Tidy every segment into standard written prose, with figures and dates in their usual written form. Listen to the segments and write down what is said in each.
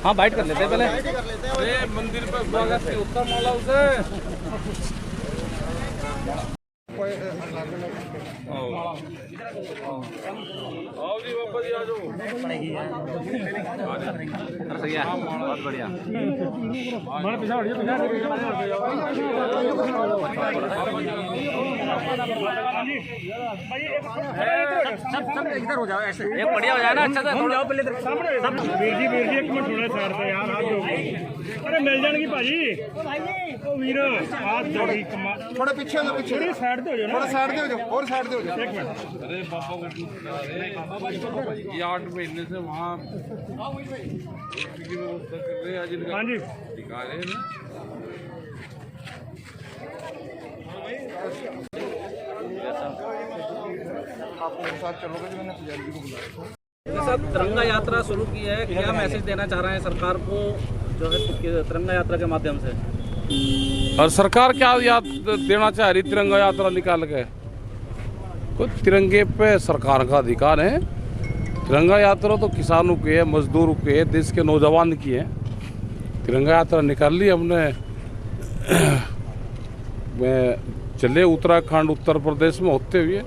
हाँ बाइट कर लेते हैं पहले। अरे मंदिर पे स्वागत की उत्तम माला उसे आओ जी बाबा जी आ जाओ। सही है, बहुत बढ़िया। इधर हो जाओ ऐसे, एक बढ़िया हो जाए ना अच्छा से। जाओ पहले वीर जी एक मिनट थोड़ा साइड पे यार, हाथ दो। अरे मिल जाएंगे भाजी ओ वीर, हाथ जोड़ी थोड़ा पीछे हो जाओ, पीछे थोड़ी साइड पे हो जाओ ना, थोड़ा साइड पे हो जाओ, और साइड पे हो जाओ। एक मिनट। अरे पापा को ये 8 महीने से वहाँ की व्यवस्था कर रहे हैं। आज इनका हाँ जी दिखा रहे हैं ना। आप मेरे साथ चलोगे जो मैंने पुजारी जी को बुलाया। साहब तिरंगा यात्रा शुरू की है, क्या मैसेज देना चाह रहे हैं सरकार को जो है तिरंगा यात्रा के माध्यम से? और सरकार क्या याद देना चाह रही तिरंगा यात्रा निकाल के? कुछ तिरंगे पे सरकार का अधिकार है। तिरंगा यात्रा तो किसानों की है, मजदूरों की है, देश के नौजवान की है। तिरंगा यात्रा निकाल ली हमने। मैं चले उत्तराखंड उत्तर प्रदेश में होते हुए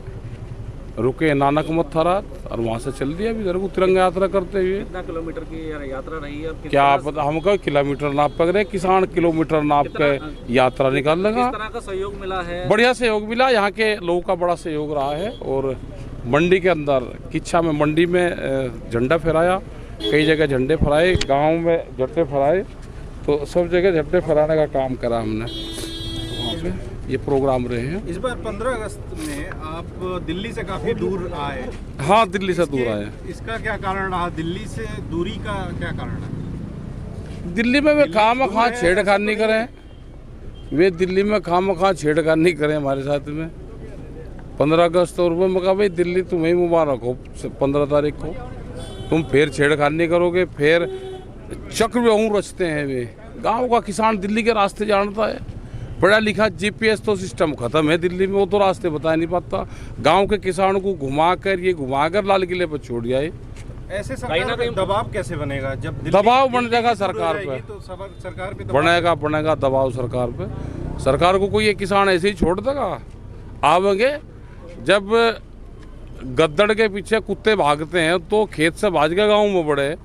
रुके नानक मत्थारा और वहाँ से चल दिया अभी इधर को तिरंगा यात्रा करते हुए। कितना किलोमीटर की यात्रा रही है? क्या पता, हमको किलोमीटर नाप पक रहे, किसान किलोमीटर नाप के यात्रा निकाल लेगा। किस तरह का सहयोग मिला है? बढ़िया सहयोग मिला, यहाँ के लोगों का बड़ा सहयोग रहा है। और मंडी के अंदर किच्छा में मंडी में झंडा फहराया, कई जगह झंडे फहराए, गांव में झंडे फहराए, तो सब जगह झंडे फहराने का काम करा हमने। वहाँ पे ये प्रोग्राम रहे हैं। इस बार 15 अगस्त में आप दिल्ली से काफ़ी दूर आए। हाँ, दिल्ली से दूर आए। इसका क्या कारण रहा? दिल्ली से दूरी का क्या कारण है? दिल्ली में वे खामखा छेड़खानी करें, वे दिल्ली में खामखा छेड़खानी करें हमारे साथ में। 15 अगस्त और मैं कहा भाई दिल्ली तुम्हें मुबारक हो 15 तारीख को, तुम फिर छेड़खानी करोगे, फिर चक्रव्यूह रचते हैं। वे गाँव का किसान दिल्ली के रास्ते जानता है, पढ़ा लिखा, जीपीएस तो सिस्टम खत्म है दिल्ली में, वो तो रास्ते बता नहीं पाता। गांव के किसानों को घुमाकर लाल किले पर छोड़ जाए। ऐसे सरकार पे दबाव कैसे बनेगा? जब दबाव बन जाएगा सरकार पे, तो सरकार पे बनेगा दबाव सरकार पे। सरकार को कोई ये किसान ऐसे ही छोड़ देगा? आवेंगे, जब गद्दड़ के पीछे कुत्ते भागते हैं तो खेत से भाग के गाँव में बढ़े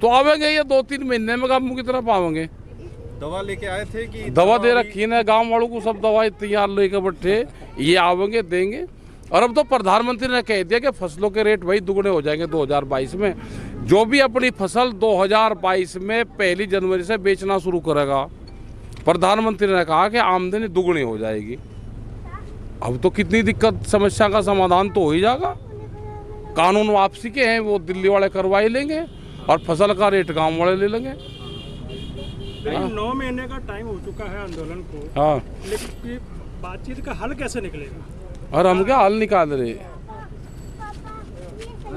तो आवेंगे, ये 2-3 महीने में गाँव की तरफ आवेंगे। दवा लेके आए थे कि दवा दे रखी है गांव वालों को, सब दवाई तैयार लेके बैठे, ये आवेंगे देंगे। और अब तो प्रधानमंत्री ने कह दिया कि फसलों के रेट भाई दुगने हो जाएंगे 2022 में। जो भी अपनी फसल 2022 में 1 जनवरी से बेचना शुरू करेगा, प्रधानमंत्री ने कहा कि आमदनी दुगनी हो जाएगी। अब तो कितनी दिक्कत, समस्या का समाधान तो हो ही जाएगा। कानून वापसी के हैं वो दिल्ली वाले करवा ही लेंगे और फसल का रेट गाँव वाले ले लेंगे। लेकिन 9 महीने का टाइम हो चुका है आंदोलन को। हाँ, लेकिन बातचीत का हल कैसे निकलेगा? और हम क्या हल निकाल रहे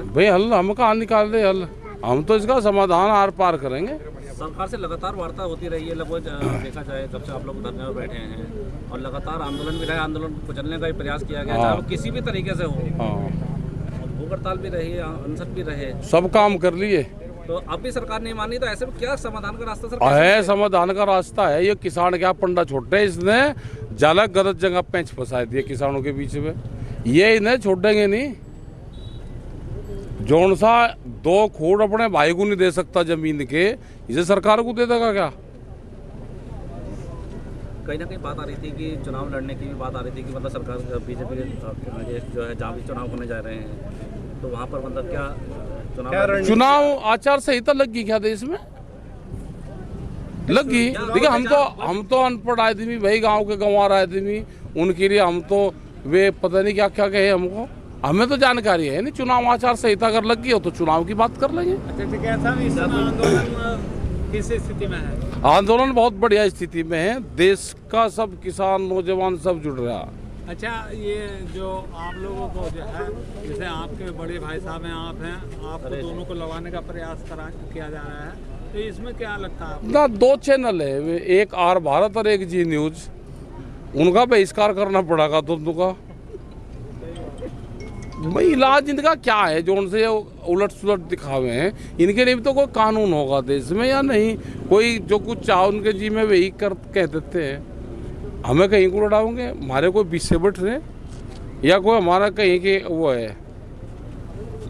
भाई? हम कहाँ निकाल रहे हल? हम तो इसका समाधान आर पार करेंगे। सरकार से लगातार वार्ता होती रही है, लगभग देखा जाए जब से आप लोग धरने पर बैठे हैं, और लगातार आंदोलन भी रहा, आंदोलन को कुचलने का भी प्रयास किया गया, चाहे वो किसी भी तरीके से हो। भूख हड़ताल भी रही, अनशन भी रहे, सब काम कर लिए, तो अब भी सरकार नहीं मानी, तो ऐसे में क्या समाधान का रास्ता सर? है समाधान का रास्ता है। ये किसान क्या पंडा छोटे, इसने जाला गलत जगह पेंच फंसा दिए किसानों के बीच में। ये इन्हें छोड़ेंगे नहीं। जौन सा 2 खूड़ अपने भाई को नहीं दे सकता जमीन के, इसे सरकार को दे देगा क्या? कहीं ना कहीं बात आ रही थी कि चुनाव लड़ने की भी बात आ रही थी कि मतलब सरकार बीजेपी जो है जहाँ भी चुनाव होने जा रहे हैं तो वहाँ पर मतलब क्या चुनाव आचार संहिता लग गई क्या देश में? लगी। देखिए हम तो अनपढ़ आदमी भाई, गांव के गंवार आदमी, उनके लिए हम तो वे पता नहीं क्या क्या कहे हमको, हमें तो जानकारी है नहीं। चुनाव आचार संहिता अगर लग गई हो तो चुनाव की बात कर लेंगे। किस स्थिति में है आंदोलन? बहुत बढ़िया स्थिति में है, देश का सब किसान नौजवान सब जुड़ रहा है। अच्छा, ये जो आप लोगों को जो है, जैसे आपके बड़े भाई साहब हैं, आप हैं, आप दोनों को लगाने का प्रयास किया जा रहा है, तो इसमें क्या लगता है? ना 2 चैनल है, एक आर भारत और एक जी न्यूज, उनका बहिष्कार करना पड़ेगा दोनों का। भाई इलाज इनका क्या है जो उनसे उलट सुलट दिखावे हैं, इनके लिए भी तो कोई कानून होगा देश में या नहीं। कोई जो कुछ चाह उनके जी में वही कर कह देते हैं, हमें कहीं को लड़ाओगे, हमारे कोई बीच बैठ रहे या कोई हमारा कहीं के वो है।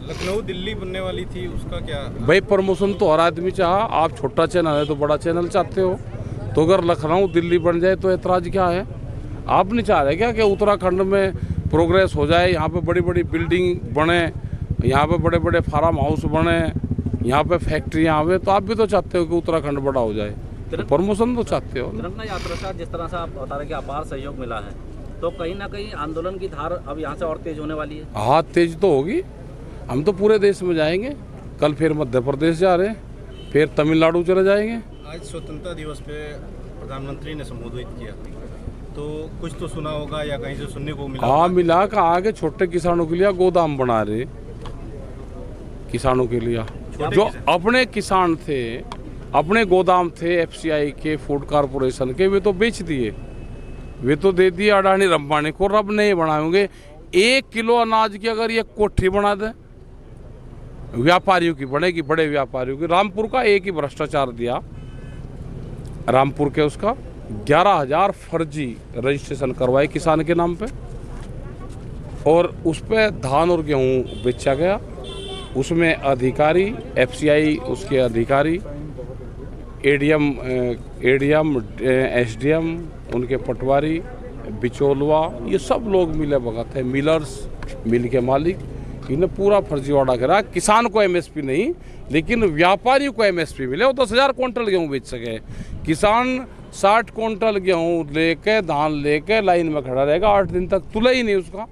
लखनऊ दिल्ली बनने वाली थी, उसका क्या? भाई प्रमोशन तो हर आदमी चाहा, आप छोटा चैनल है तो बड़ा चैनल चाहते हो, तो अगर लखनऊ दिल्ली बन जाए तो ऐतराज क्या है? आप नहीं चाह रहे क्या कि उत्तराखंड में प्रोग्रेस हो जाए, यहाँ पे बड़ी बड़ी बिल्डिंग बने, यहाँ पे बड़े बड़े फार्म हाउस बने, यहाँ पे फैक्ट्रियाँ आवे, तो आप भी तो चाहते हो कि उत्तराखंड बड़ा हो जाए, तो प्रमोशन तो चाहते हो। तिरंगा यात्रा का जिस तरह से आप बता रहे कि अपार सहयोग मिला है, तो कहीं ना कहीं आंदोलन की धार अब यहाँ से और तेज होने वाली है। हाँ तेज तो होगी, हम तो पूरे देश में जाएंगे, कल फिर मध्य प्रदेश जा रहे हैं, फिर तमिलनाडु चले जाएंगे। आज स्वतंत्रता दिवस पे प्रधानमंत्री ने संबोधित किया, तो कुछ तो सुना होगा या कहीं से सुनने को मिला? हाँ मिला, का आगे छोटे किसानों के लिए गोदाम बना रहे, किसानों के लिए जो अपने किसान थे, अपने गोदाम थे एफसीआई के, फूड कारपोरेशन के, वे तो बेच दिए, वे तो दे दिए अडानी अंबानी को। रब नहीं बनाएंगे 1 किलो अनाज की अगर ये कोठी बना दे, व्यापारियों की बनेगी, बड़े व्यापारियों की। रामपुर का एक ही भ्रष्टाचार दिया, रामपुर के उसका 11,000 फर्जी रजिस्ट्रेशन करवाए किसान के नाम पे, और उस पर धान और गेहूँ बेचा गया। उसमें अधिकारी एफसीआई, उसके अधिकारी एडीएम, एसडीएम, उनके पटवारी, बिचौलवा, ये सब लोग मिले भगत है, मिलर्स, मिल के मालिक, इन्हें पूरा फर्जीवाड़ा करा। किसान को एमएसपी नहीं, लेकिन व्यापारी को एमएसपी मिले, वो 10,000 क्विंटल गेहूँ बेच सके। किसान 60 क्विंटल गेहूँ लेके, धान लेके लाइन में खड़ा रहेगा, 8 दिन तक तुला ही नहीं उसका।